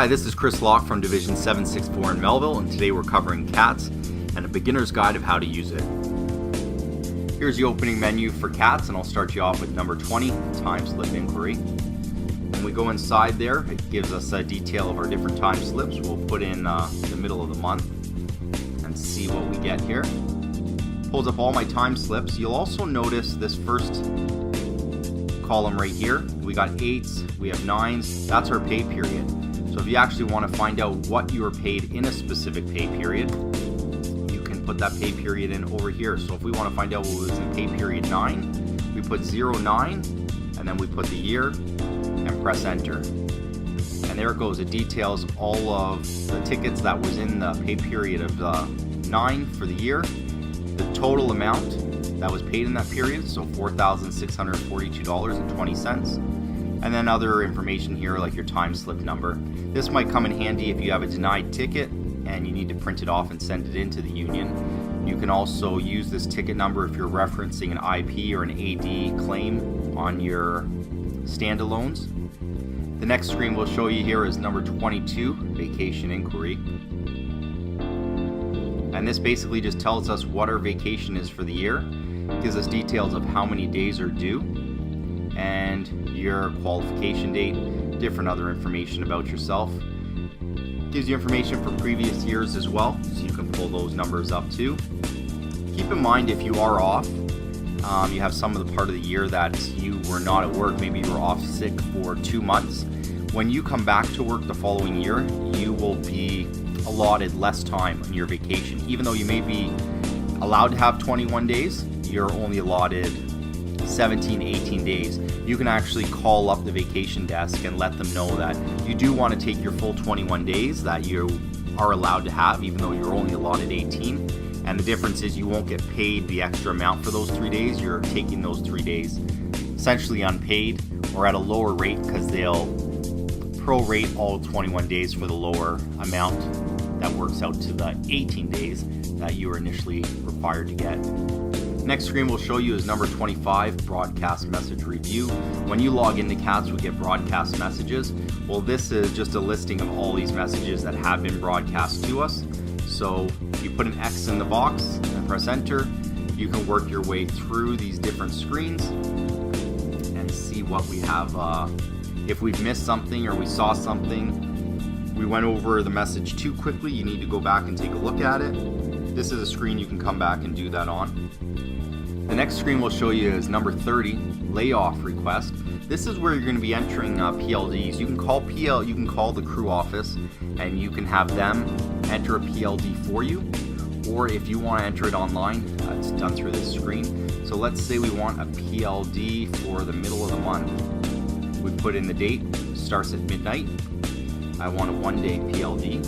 Hi, this is Chris Locke from Division 764 in Melville, and today we're covering CATS and a beginner's guide of how to use it. Here's the opening menu for CATS, and I'll start you off with number 20, time slip inquiry. When we go inside there, it gives us a detail of our different time slips. We'll put in the middle of the month and see what we get here. Pulls up all my time slips. You'll also notice this first column right here. We got 8s, we have 9s, that's our pay period. So if you actually want to find out what you were paid in a specific pay period, you can put that pay period in over here. So if we want to find out what was in pay period 9, we put 09 and then we put the year and press enter. And there it goes. It details all of the tickets that was in the pay period of 9 for the year, the total amount that was paid in that period, so $4,642.20. And then other information here like your time slip number. This might come in handy if you have a denied ticket and you need to print it off and send it into the union. You can also use this ticket number if you're referencing an IP or an AD claim on your standalones. The next screen we'll show you here is number 22, vacation inquiry. And this basically just tells us what our vacation is for the year. It gives us details of how many days are due and your qualification date, different other information about yourself. Gives you information for previous years as well, so you can pull those numbers up too. Keep in mind if you are off, you have some of the part of the year that you were not at work, maybe you were off sick for 2 months. When you come back to work the following year, you will be allotted less time on your vacation. Even though you may be allowed to have 21 days, you're only allotted 17, 18 days. You can actually call up the vacation desk and let them know that you do want to take your full 21 days that you are allowed to have, even though you're only allotted 18. And the difference is you won't get paid the extra amount for those 3 days. You're taking those 3 days essentially unpaid or at a lower rate because they'll prorate all 21 days for the lower amount that works out to the 18 days that you were initially required to get. Next screen we'll show you is number 25, broadcast message review. When you log into CATS, we get broadcast messages. Well, this is just a listing of all these messages that have been broadcast to us. So if you put an X in the box and press enter, you can work your way through these different screens and see what we have. If we've missed something or we saw something, we went over the message too quickly, you need to go back and take a look at it. This is a screen you can come back and do that on. The next screen we'll show you is number 30, layoff request. This is where you're going to be entering PLDs. You can call the crew office and you can have them enter a PLD for you. Or if you want to enter it online, it's done through this screen. So let's say we want a PLD for the middle of the month. We put in the date, starts at midnight. I want a 1-day PLD.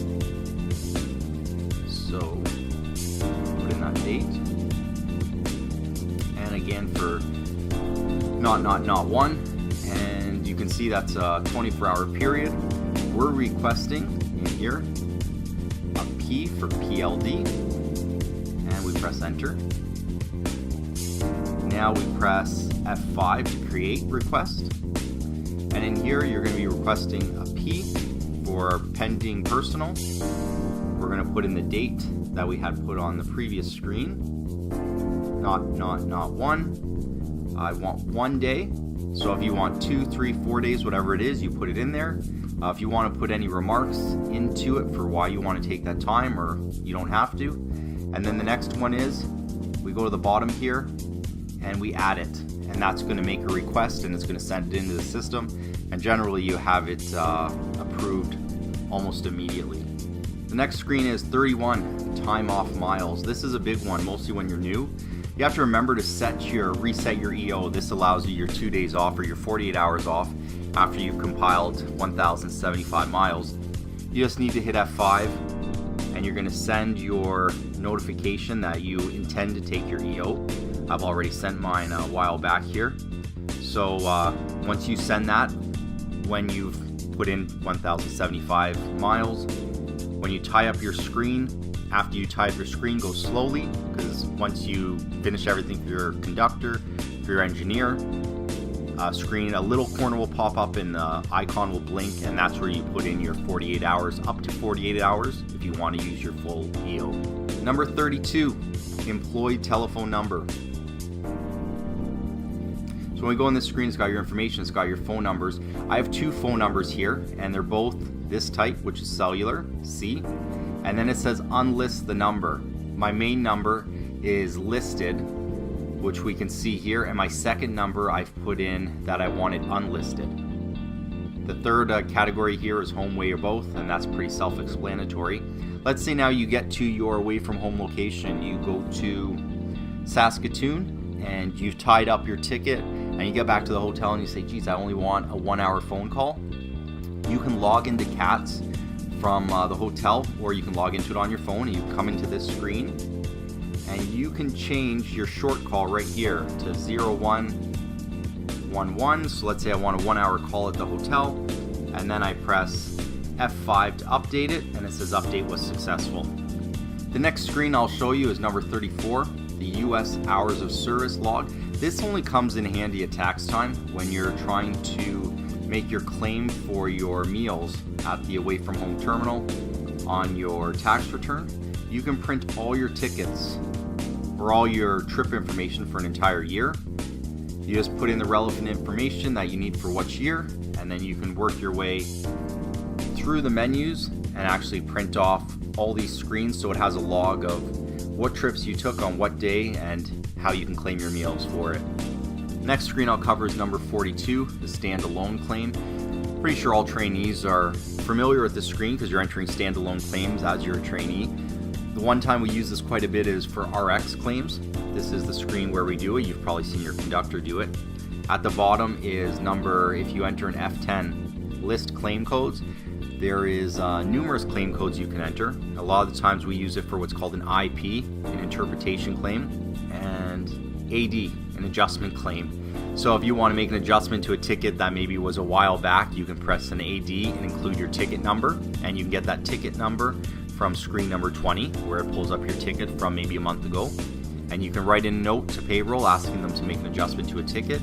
So put in that date. And again for not one. And you can see that's a 24-hour period. We're requesting in here a P for PLD. And we press enter. Now we press F5 to create request. And in here, you're going to be requesting a P for pending personal. We're going to put in the date that we had put on the previous screen. Not one. I want 1 day. So if you want 2, 3, 4 days, whatever it is, you put it in there. If you want to put any remarks into it for why you want to take that time, or you don't have to. And then the next one is, we go to the bottom here and we add it. And that's going to make a request and it's going to send it into the system, and generally you have it approved almost immediately. The next screen is 31, time off miles. This is a big one, mostly when you're new. You have to remember to reset your EO. This allows you your 2 days off or your 48 hours off after you've compiled 1,075 miles. You just need to hit F5 and you're going to send your notification that you intend to take your EO. I've already sent mine a while back here. So once you send that, when you've put in 1,075 miles, when you tie up your screen, after you tie up your screen, go slowly, because once you finish everything for your conductor, for your engineer, screen, a little corner will pop up and the icon will blink, and that's where you put in your 48 hours, up to 48 hours if you want to use your full EO. Number 32, employee telephone number. So when we go on this screen, it's got your information, it's got your phone numbers. I have 2 phone numbers here, and they're both this type, which is cellular, C, and then it says unlist the number. My main number is listed, which we can see here, and my second number I've put in that I wanted unlisted. The third category here is home, away, or both, and that's pretty self-explanatory. Let's say now you get to your away from home location. You go to Saskatoon and you've tied up your ticket, and you get back to the hotel and you say, geez, I only want a 1-hour phone call. You can log into CATS from the hotel, or you can log into it on your phone, and you come into this screen and you can change your short call right here to 0111. So let's say I want a 1-hour call at the hotel, and then I press F5 to update it, and it says update was successful. The next screen I'll show you is number 34, the US hours of service log. This only comes in handy at tax time when you're trying to make your claim for your meals at the away from home terminal on your tax return. You can print all your tickets or all your trip information for an entire year. You just put in the relevant information that you need for which year, and then you can work your way through the menus and actually print off all these screens, so it has a log of what trips you took on what day and how you can claim your meals for it. Next screen I'll cover is number 42, the standalone claim. Pretty sure all trainees are familiar with this screen because you're entering standalone claims as you're a trainee. The one time we use this quite a bit is for RX claims. This is the screen where we do it. You've probably seen your conductor do it. At the bottom is if you enter an F10, list claim codes. There is numerous claim codes you can enter. A lot of the times we use it for what's called an IP, an interpretation claim, and AD, an adjustment claim. So if you want to make an adjustment to a ticket that maybe was a while back, you can press an AD and include your ticket number, and you can get that ticket number from screen number 20, where it pulls up your ticket from maybe a month ago. And you can write in a note to payroll asking them to make an adjustment to a ticket.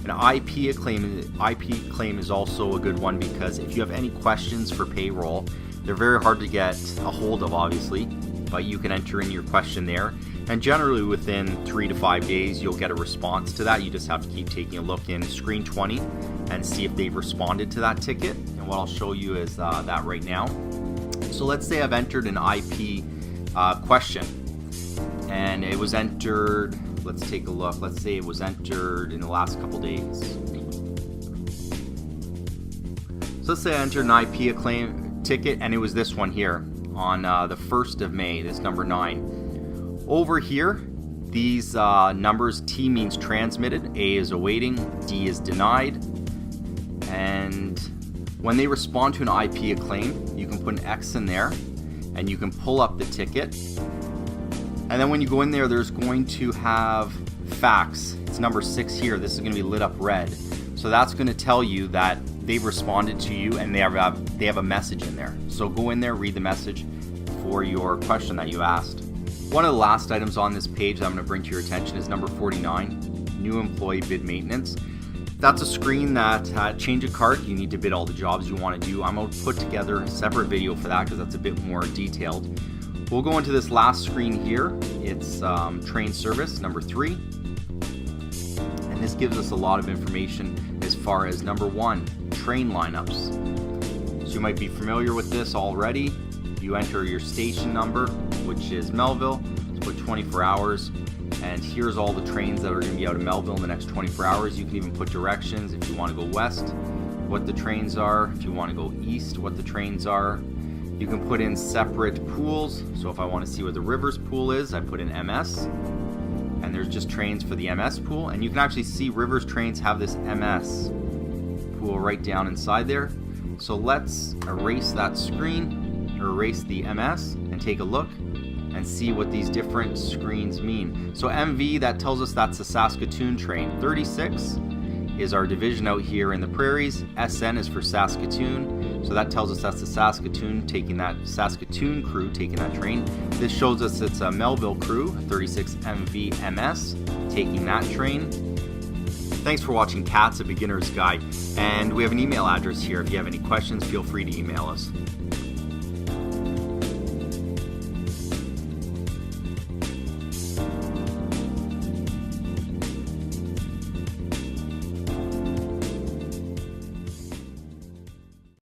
An IP claim is also a good one, because if you have any questions for payroll, they're very hard to get a hold of, obviously, but you can enter in your question there. And generally within 3 to 5 days, you'll get a response to that. You just have to keep taking a look in screen 20 and see if they've responded to that ticket. And what I'll show you is that right now. So let's say I've entered an IP question, and it was entered, let's take a look. Let's say it was entered in the last couple days. So let's say I entered an IP claim ticket, and it was this one here on the 1st of May, this number 9. Over here, these numbers, T means transmitted, A is awaiting, D is denied, and when they respond to an IP claim, you can put an X in there, and you can pull up the ticket. And then when you go in there, there's going to have fax. It's number 6 here. This is going to be lit up red. So that's going to tell you that they've responded to you and they have a message in there. So go in there, read the message for your question that you asked. One of the last items on this page that I'm going to bring to your attention is number 49, new employee bid maintenance. That's a screen that change a cart. You need to bid all the jobs you want to do. I'm going to put together a separate video for that because that's a bit more detailed. We'll go into this last screen here. It's train service, number 3. And this gives us a lot of information as far as number 1, train lineups. So you might be familiar with this already. You enter your station number, which is Melville. Let's put 24 hours. And here's all the trains that are going to be out of Melville in the next 24 hours. You can even put directions if you want to go west, what the trains are. If you want to go east, what the trains are. You can put in separate pools. So if I want to see what the Rivers pool is, I put in MS. And there's just trains for the MS pool. And you can actually see Rivers trains have this MS pool right down inside there. So let's erase that screen, or erase the MS, and take a look and see what these different screens mean. So MV, that tells us that's the Saskatoon train. 36 is our division out here in the prairies. SN is for Saskatoon. So that tells us that's the Saskatoon crew taking that train. This shows us it's a Melville crew, 36 MV MS, taking that train. Thanks for watching CATS, a beginner's guide. And we have an email address here. If you have any questions, feel free to email us.